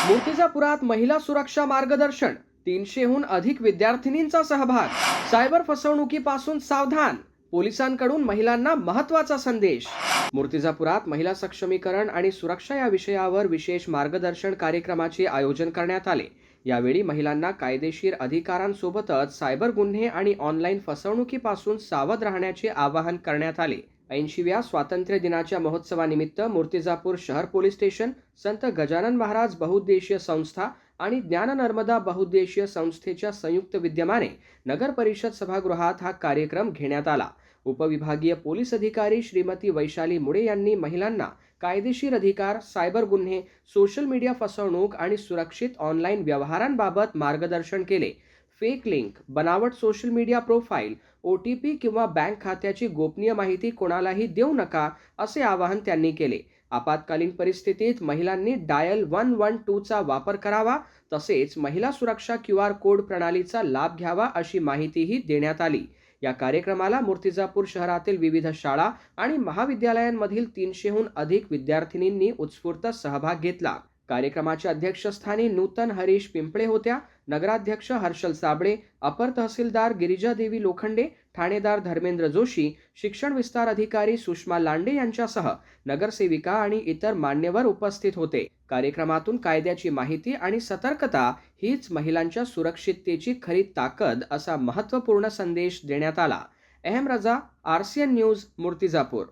मूर्तिजापुरात महिला सुरक्षा मार्गदर्शन, 300हून अधिक विद्यार्थिनींचा सहभाग. सायबर फसवणुकीपासून सावधान, पोलिसांकडून महिलांना महत्त्वाचा संदेश. मूर्तिजापुरात महिला सक्षमीकरण आणि सुरक्षा या विषयावर विशेष मार्गदर्शन कार्यक्रमाचे आयोजन करण्यात आले. यावेळी महिलांना कायदेशीर अधिकारांसोबतच सायबर गुन्हे आणि ऑनलाईन फसवणुकीपासून सावध राहण्याचे आवाहन करण्यात आले. 80व्या स्वातंत्र्य दिनाच्या महोत्सवानिमित्त मूर्तिजापूर शहर पोलीस स्टेशन, संत गजानन महाराज बहुउद्देशीय संस्था आणि ज्ञान नर्मदा बहुउद्देशीय संस्थेच्या संयुक्त विद्यमाने नगर परिषद सभागृहात हा कार्यक्रम घेण्यात आला. उपविभागीय पोलीस अधिकारी श्रीमती वैशाली मुळे यांनी महिलांना कायदेशीर अधिकार, सायबर गुन्हे, सोशल मीडिया फसवणूक आणि सुरक्षित ऑनलाईन व्यवहारांबाबत मार्गदर्शन केले. फेक लिंक, बनावट सोशल मीडिया प्रोफाईल, OTP किंवा बँक खात्याची गोपनीय माहिती कोणालाही देऊ नका, असे आवाहन त्यांनी केले. आपत्कालीन परिस्थितीत महिलांनी डायल 112चा वापर करावा, तसेच महिला सुरक्षा QR कोड प्रणालीचा लाभ घ्यावा, अशी माहितीही देण्यात आली. या कार्यक्रमाला मूर्तिजापूर शहरातील विविध शाळा आणि महाविद्यालयांमधील 300हून अधिक विद्यार्थिनींनी उत्स्फूर्त सहभाग घेतला. कार्यक्रमाच्या अध्यक्षस्थानी नूतन हरीश पिंपळे होत्या. नगराध्यक्ष हर्षल साबळे, अपर तहसीलदार गिरिजादेवी लोखंडे, ठाणेदार धर्मेंद्र जोशी, शिक्षण विस्तार अधिकारी सुषमा लांडे यांच्यासह नगरसेविका आणि इतर मान्यवर उपस्थित होते. कार्यक्रमातून कायद्याची माहिती आणि सतर्कता हीच महिलांच्या सुरक्षिततेची खरी ताकद, असा महत्त्वपूर्ण संदेश देण्यात आला. अहम रजा, RCN न्यूज, मूर्तिजापूर.